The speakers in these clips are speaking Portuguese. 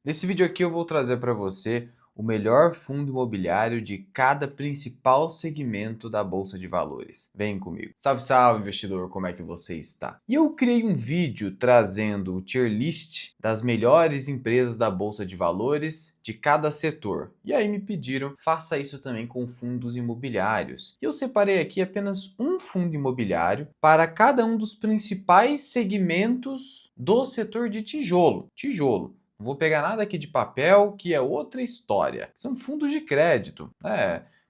Nesse vídeo aqui eu vou trazer para você o melhor fundo imobiliário de cada principal segmento da Bolsa de Valores. Vem comigo. Salve, salve, investidor, como é que você está? E eu criei um vídeo trazendo o tier list das melhores empresas da Bolsa de Valores de cada setor. E aí me pediram, faça isso também com fundos imobiliários. E eu separei aqui apenas um fundo imobiliário para cada um dos principais segmentos do setor de tijolo. Tijolo. Não vou pegar nada aqui de papel, que é outra história. São fundos de crédito.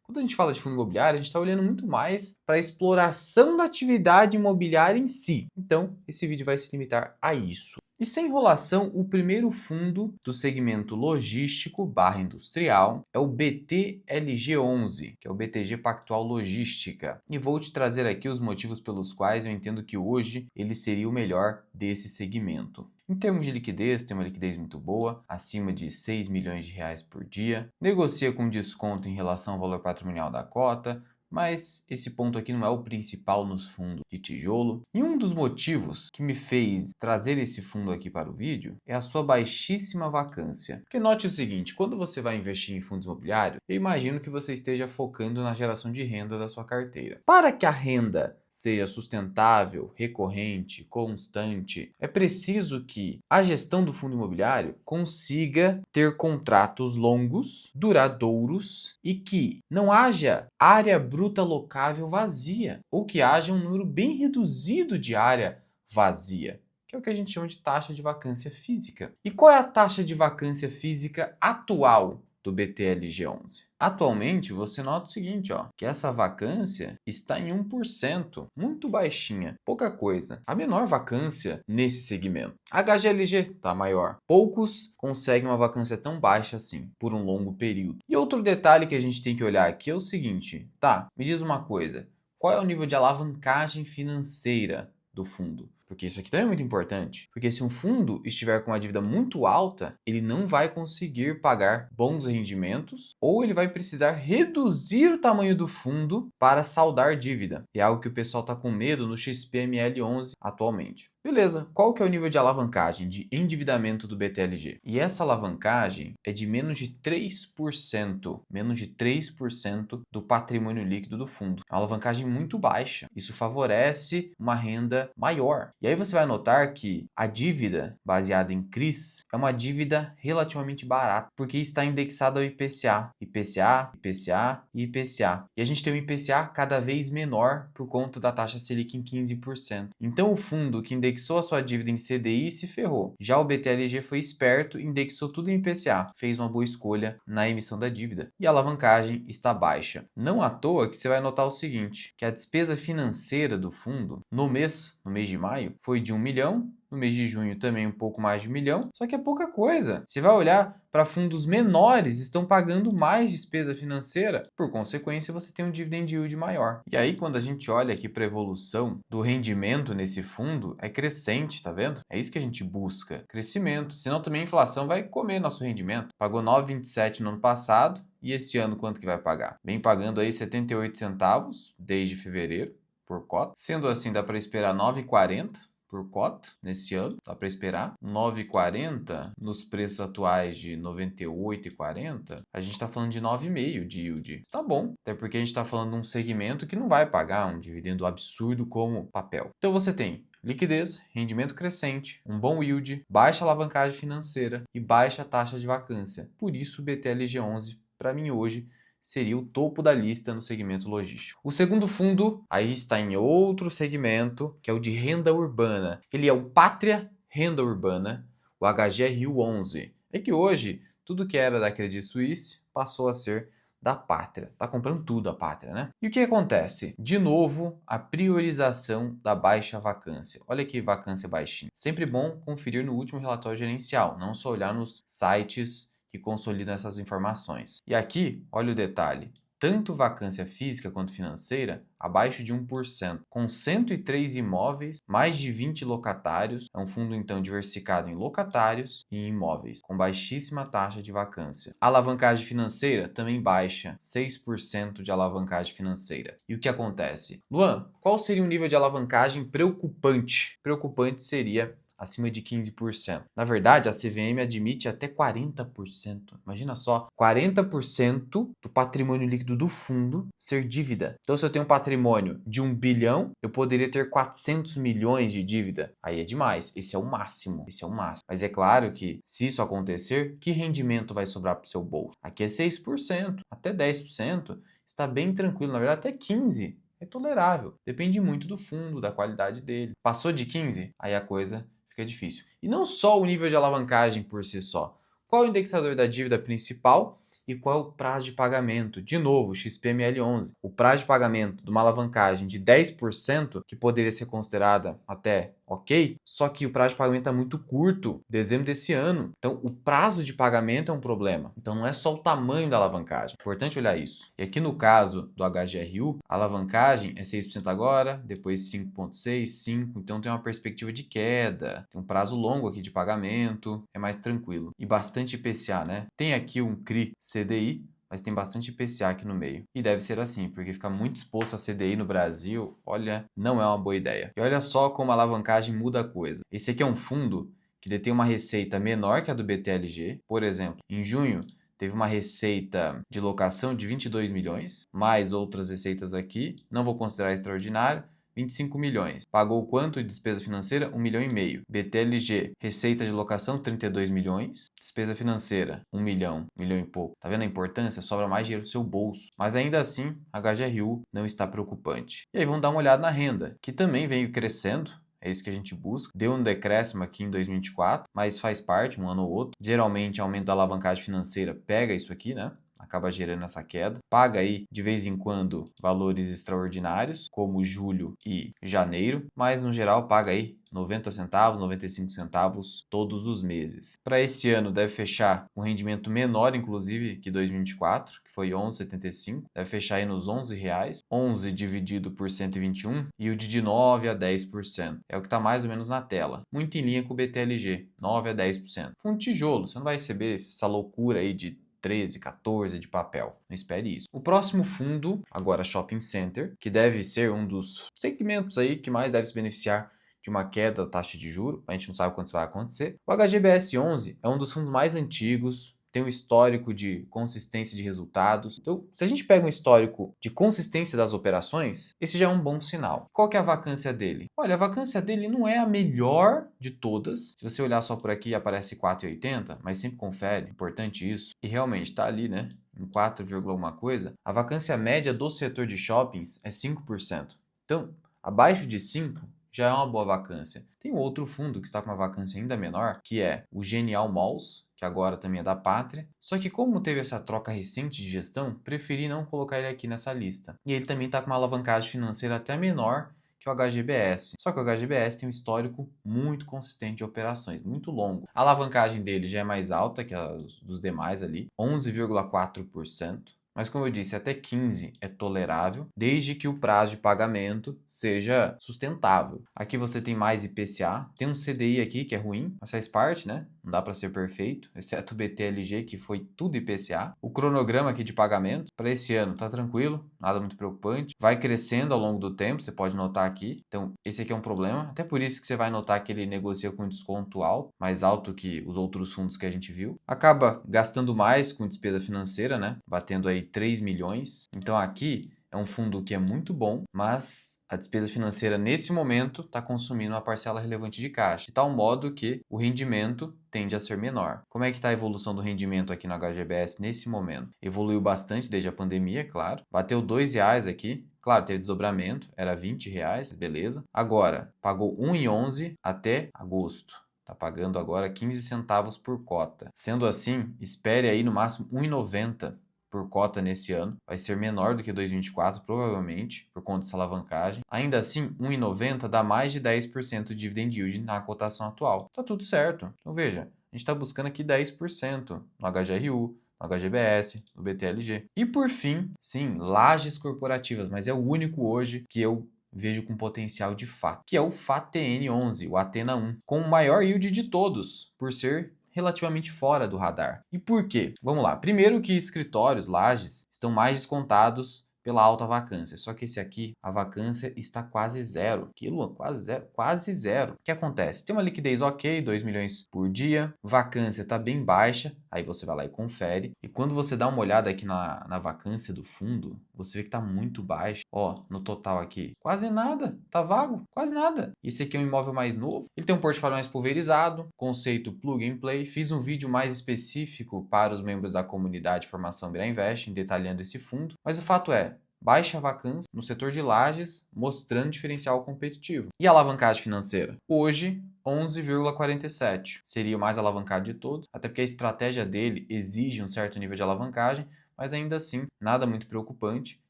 Quando a gente fala de fundo imobiliário, a gente está olhando muito mais para a exploração da atividade imobiliária em si. Então, esse vídeo vai se limitar a isso. E sem enrolação, o primeiro fundo do segmento logístico/industrial é o BTLG11, que é o BTG Pactual Logística. E vou te trazer aqui os motivos pelos quais eu entendo que hoje ele seria o melhor desse segmento. Em termos de liquidez, tem uma liquidez muito boa, acima de 6 milhões de reais por dia, negocia com desconto em relação ao valor patrimonial da cota, mas esse ponto aqui não é o principal nos fundos de tijolo. E um dos motivos que me fez trazer esse fundo aqui para o vídeo é a sua baixíssima vacância. Porque note o seguinte, quando você vai investir em fundos imobiliários, eu imagino que você esteja focando na geração de renda da sua carteira. Para que a renda seja sustentável, recorrente, constante, é preciso que a gestão do fundo imobiliário consiga ter contratos longos, duradouros e que não haja área bruta locável vazia, ou que haja um número bem reduzido de área vazia, que é o que a gente chama de taxa de vacância física. E qual é a taxa de vacância física atual do BTLG11? Atualmente, você nota o seguinte, que essa vacância está em 1%, muito baixinha, pouca coisa. A menor vacância nesse segmento. A HGLG está maior. Poucos conseguem uma vacância tão baixa assim, por um longo período. E outro detalhe que a gente tem que olhar aqui é o seguinte, me diz uma coisa, qual é o nível de alavancagem financeira do fundo? Porque isso aqui também é muito importante. Porque se um fundo estiver com uma dívida muito alta, ele não vai conseguir pagar bons rendimentos ou ele vai precisar reduzir o tamanho do fundo para saldar dívida. É algo que o pessoal está com medo no XPML11 atualmente. Beleza, qual que é o nível de alavancagem, de endividamento do BTLG? E essa alavancagem é de menos de 3% do patrimônio líquido do fundo. É uma alavancagem muito baixa. Isso favorece uma renda maior. E aí você vai notar que a dívida baseada em CRIs é uma dívida relativamente barata, porque está indexada ao IPCA. IPCA, IPCA e IPCA. E a gente tem um IPCA cada vez menor por conta da taxa Selic em 15%. Então o fundo que indexou a sua dívida em CDI se ferrou. Já o BTLG foi esperto, indexou tudo em IPCA, fez uma boa escolha na emissão da dívida. E a alavancagem está baixa. Não à toa que você vai notar o seguinte, que a despesa financeira do fundo no mês de maio, foi de 1 milhão, no mês de junho também um pouco mais de 1 milhão, só que é pouca coisa. Você vai olhar para fundos menores, estão pagando mais despesa financeira, por consequência você tem um dividend yield maior. E aí quando a gente olha aqui para a evolução do rendimento nesse fundo, é crescente, tá vendo? É isso que a gente busca, crescimento, senão também a inflação vai comer nosso rendimento. Pagou 9,27 no ano passado, e esse ano quanto que vai pagar? Vem pagando aí 78 centavos desde fevereiro por cota. Sendo assim, dá para esperar 9,40 por cota nesse ano, dá para esperar 9,40 nos preços atuais de 98,40, a gente está falando de 9,5 de yield. Está bom, até porque a gente está falando de um segmento que não vai pagar um dividendo absurdo como papel. Então você tem liquidez, rendimento crescente, um bom yield, baixa alavancagem financeira e baixa taxa de vacância. Por isso o BTLG11 para mim hoje seria o topo da lista no segmento logístico. O segundo fundo aí está em outro segmento, que é o de renda urbana. Ele é o Pátria Renda Urbana, o HGRU11. É que hoje, tudo que era da Credit Suisse passou a ser da Pátria. Tá comprando tudo a Pátria, né? E o que acontece? De novo, a priorização da baixa vacância. Olha que vacância baixinha. Sempre bom conferir no último relatório gerencial, não só olhar nos sites que consolidam essas informações. E aqui, olha o detalhe, tanto vacância física quanto financeira, abaixo de 1%, com 103 imóveis, mais de 20 locatários, é um fundo então diversificado em locatários e imóveis, com baixíssima taxa de vacância. A alavancagem financeira também baixa, 6% de alavancagem financeira. E o que acontece? Luan, qual seria um nível de alavancagem preocupante? Preocupante seria acima de 15%. Na verdade, a CVM admite até 40%. Imagina só, 40% do patrimônio líquido do fundo ser dívida. Então, se eu tenho um patrimônio de 1 bilhão, eu poderia ter 400 milhões de dívida. Aí é demais. Esse é o máximo. Esse é o máximo. Mas é claro que, se isso acontecer, que rendimento vai sobrar para o seu bolso? Aqui é 6%, até 10%. Está bem tranquilo. Na verdade, até 15%. É tolerável. Depende muito do fundo, da qualidade dele. Passou de 15, aí a coisa fica difícil. E não só o nível de alavancagem por si só. Qual é o indexador da dívida principal e qual é o prazo de pagamento? De novo, XPML11. O prazo de pagamento de uma alavancagem de 10%, que poderia ser considerada até ok, só que o prazo de pagamento é muito curto, dezembro desse ano. Então, o prazo de pagamento é um problema. Então, não é só o tamanho da alavancagem. É importante olhar isso. E aqui no caso do HGRU, a alavancagem é 6% agora, depois 5,6%, 5%. Então, tem uma perspectiva de queda. Tem um prazo longo aqui de pagamento. É mais tranquilo. E bastante IPCA, né? Tem aqui um CRI CDI, mas tem bastante IPCA aqui no meio. E deve ser assim, porque ficar muito exposto a CDI no Brasil, olha, não é uma boa ideia. E olha só como a alavancagem muda a coisa. Esse aqui é um fundo que detém uma receita menor que a do BTLG. Por exemplo, em junho, teve uma receita de locação de 22 milhões, mais outras receitas aqui, não vou considerar extraordinário, 25 milhões. Pagou quanto de despesa financeira? 1,5 milhão. BTLG, receita de locação, 32 milhões. Despesa financeira, 1 milhão, 1 milhão e pouco. Tá vendo a importância? Sobra mais dinheiro do seu bolso. Mas ainda assim, a HGRU não está preocupante. E aí vamos dar uma olhada na renda, que também veio crescendo. É isso que a gente busca. Deu um decréscimo aqui em 2024, mas faz parte, um ano ou outro. Geralmente, aumento da alavancagem financeira pega isso aqui, né? Acaba gerando essa queda. Paga aí, de vez em quando, valores extraordinários, como julho e janeiro, mas no geral paga aí 90 centavos, 95 centavos todos os meses. Para esse ano deve fechar um rendimento menor, inclusive, que 2024, que foi 11,75. Deve fechar aí nos R$ 11. 11 dividido por 121 e o de 9 a 10%. É o que está mais ou menos na tela. Muito em linha com o BTLG, 9 a 10%. Fundo tijolo, você não vai receber essa loucura aí de 13, 14 de papel. Não espere isso. O próximo fundo, agora Shopping Center, que deve ser um dos segmentos aí que mais deve se beneficiar de uma queda da taxa de juros. A gente não sabe quando isso vai acontecer. O HGBS 11 é um dos fundos mais antigos, tem um histórico de consistência de resultados. Então, se a gente pega um histórico de consistência das operações, esse já é um bom sinal. Qual que é a vacância dele? Olha, a vacância dele não é a melhor de todas. Se você olhar só por aqui, aparece 4,80, mas sempre confere, importante isso. E realmente está ali, né? Em 4, alguma coisa. A vacância média do setor de shoppings é 5%. Então, abaixo de 5 já é uma boa vacância. Tem um outro fundo que está com uma vacância ainda menor, que é o Genial Malls, que agora também é da Pátria. Só que como teve essa troca recente de gestão, preferi não colocar ele aqui nessa lista. E ele também está com uma alavancagem financeira até menor que o HGBS. Só que o HGBS tem um histórico muito consistente de operações, muito longo. A alavancagem dele já é mais alta que a dos demais ali, 11,4%. Mas como eu disse, até 15 é tolerável, desde que o prazo de pagamento seja sustentável. Aqui você tem mais IPCA, tem um CDI aqui que é ruim, mas faz parte, né? Não dá para ser perfeito, exceto o BTLG, que foi tudo IPCA. O cronograma aqui de pagamento para esse ano tá tranquilo, nada muito preocupante. Vai crescendo ao longo do tempo, você pode notar aqui. Então, esse aqui é um problema. Até por isso que você vai notar que ele negocia com um desconto alto, mais alto que os outros fundos que a gente viu. Acaba gastando mais com despesa financeira, né? Batendo aí 3 milhões. Então, aqui é um fundo que é muito bom, mas a despesa financeira nesse momento está consumindo uma parcela relevante de caixa, de tal modo que o rendimento tende a ser menor. Como é que está a evolução do rendimento aqui no HGBS nesse momento? Evoluiu bastante desde a pandemia, claro. Bateu R$ 2 aqui. Claro, teve desdobramento, era R$ 20, beleza. Agora, pagou 1,11 até agosto. Está pagando agora 15 centavos por cota. Sendo assim, espere aí no máximo 1,90 por cota nesse ano. Vai ser menor do que 2024, provavelmente, por conta dessa alavancagem. Ainda assim, 1,90 dá mais de 10% de dividend yield na cotação atual. Tá tudo certo. Então veja, a gente está buscando aqui 10% no HGRU, no HGBS, no BTLG. E por fim, sim, lajes corporativas, mas é o único hoje que eu vejo com potencial de fato, que é o FATN11, o Athena 1, com o maior yield de todos, por ser relativamente fora do radar. E por quê? Vamos lá. Primeiro que escritórios, lajes, estão mais descontados pela alta vacância. Só que esse aqui, a vacância está quase zero. Que, Luan? Quase zero? Quase zero. O que acontece? Tem uma liquidez ok, 2 milhões por dia, vacância está bem baixa, aí você vai lá e confere. E quando você dá uma olhada aqui na vacância do fundo, você vê que está muito baixa. Ó, no total aqui, quase nada, tá vago, quase nada. Esse aqui é um imóvel mais novo, ele tem um portfólio mais pulverizado, conceito plug and play. Fiz um vídeo mais específico para os membros da comunidade Formação Mira Invest, detalhando esse fundo, mas o fato é, baixa vacância no setor de lajes, mostrando diferencial competitivo. E a alavancagem financeira? Hoje, 11,47. Seria o mais alavancado de todos, até porque a estratégia dele exige um certo nível de alavancagem, mas ainda assim, nada muito preocupante.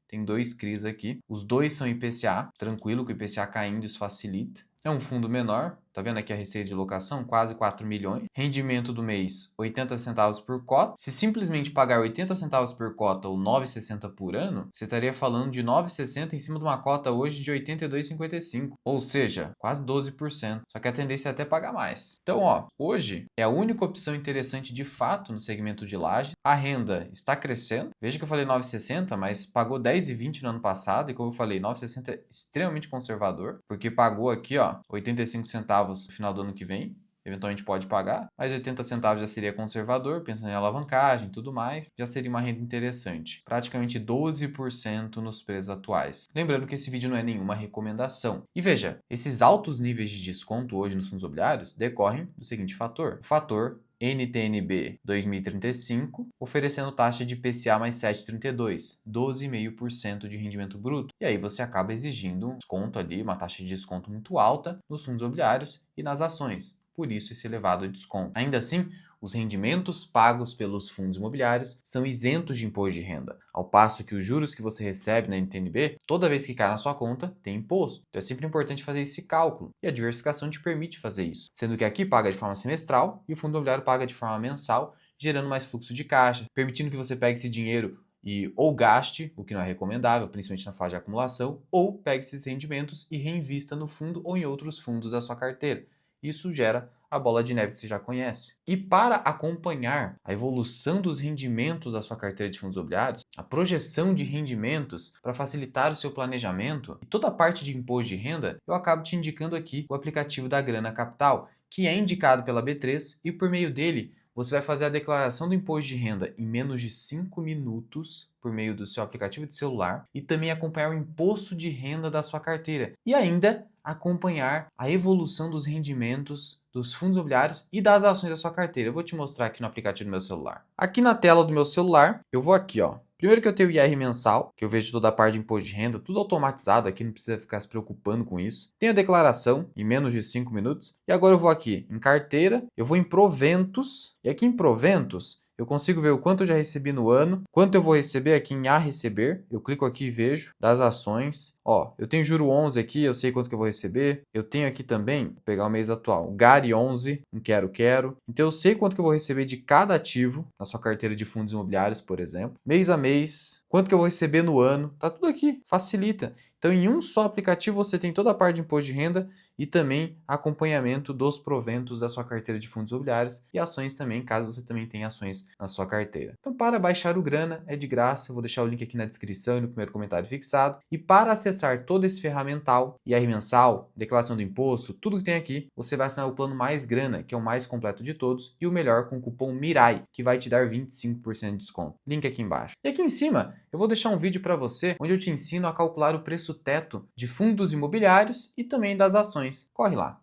Tem 2 CRIs aqui, os 2 são IPCA, tranquilo que o IPCA caindo isso facilita. É um fundo menor, tá vendo aqui a receita de locação? Quase 4 milhões. Rendimento do mês, 80 centavos por cota. Se simplesmente pagar 80 centavos por cota ou 9,60 por ano, você estaria falando de 9,60 em cima de uma cota hoje de 82,55. Ou seja, quase 12%. Só que a tendência é até pagar mais. Então, ó, hoje é a única opção interessante de fato no segmento de laje. A renda está crescendo. Veja que eu falei 9,60, mas pagou 10,20 no ano passado. E como eu falei, 9,60 é extremamente conservador, porque pagou aqui, ó, 85 centavos no final do ano que vem, eventualmente pode pagar, mas 80 centavos já seria conservador, pensando em alavancagem e tudo mais, já seria uma renda interessante. Praticamente 12% nos preços atuais. Lembrando que esse vídeo não é nenhuma recomendação. E veja, esses altos níveis de desconto hoje nos fundos imobiliários decorrem do seguinte fator. O fator NTNB 2035, oferecendo taxa de IPCA mais 7,32, 12,5% de rendimento bruto. E aí você acaba exigindo um desconto ali, uma taxa de desconto muito alta nos fundos imobiliários e nas ações. Por isso esse elevado desconto. Ainda assim, os rendimentos pagos pelos fundos imobiliários são isentos de imposto de renda, ao passo que os juros que você recebe na NTNB, toda vez que cai na sua conta, tem imposto. Então é sempre importante fazer esse cálculo, e a diversificação te permite fazer isso, sendo que aqui paga de forma semestral e o fundo imobiliário paga de forma mensal, gerando mais fluxo de caixa, permitindo que você pegue esse dinheiro e ou gaste, o que não é recomendável, principalmente na fase de acumulação, ou pegue esses rendimentos e reinvista no fundo ou em outros fundos da sua carteira. Isso gera a bola de neve que você já conhece. E para acompanhar a evolução dos rendimentos da sua carteira de fundos imobiliários, a projeção de rendimentos para facilitar o seu planejamento e toda a parte de imposto de renda, eu acabo te indicando aqui o aplicativo da Grana Capital, que é indicado pela B3 e por meio dele você vai fazer a declaração do imposto de renda em menos de 5 minutos por meio do seu aplicativo de celular e também acompanhar o imposto de renda da sua carteira e ainda acompanhar a evolução dos rendimentos dos fundos imobiliários e das ações da sua carteira. Eu vou te mostrar aqui no aplicativo do meu celular. Aqui na tela do meu celular, eu vou aqui, ó. Primeiro que eu tenho o IR mensal, que eu vejo toda a parte de imposto de renda, tudo automatizado aqui, não precisa ficar se preocupando com isso. Tem a declaração em menos de 5 minutos. E agora eu vou aqui em carteira, eu vou em proventos, e aqui em proventos eu consigo ver o quanto eu já recebi no ano, quanto eu vou receber aqui em a receber. Eu clico aqui e vejo das ações. Ó, eu tenho juro 11 aqui, eu sei quanto que eu vou receber. Eu tenho aqui também, vou pegar o mês atual, o GARI 11, um quero. Então eu sei quanto que eu vou receber de cada ativo na sua carteira de fundos imobiliários, por exemplo. Mês a mês, quanto que eu vou receber no ano. Tá tudo aqui, facilita. Então, em um só aplicativo, você tem toda a parte de imposto de renda e também acompanhamento dos proventos da sua carteira de fundos imobiliários e ações também, caso você também tenha ações na sua carteira. Então, para baixar o Grana, é de graça. Eu vou deixar o link aqui na descrição e no primeiro comentário fixado. E para acessar todo esse ferramental, IR mensal, declaração do imposto, tudo que tem aqui, você vai assinar o plano Mais Grana, que é o mais completo de todos e o melhor com o cupom MIRAI, que vai te dar 25% de desconto. Link aqui embaixo. E aqui em cima, eu vou deixar um vídeo para você onde eu te ensino a calcular o preço teto de fundos imobiliários e também das ações. Corre lá!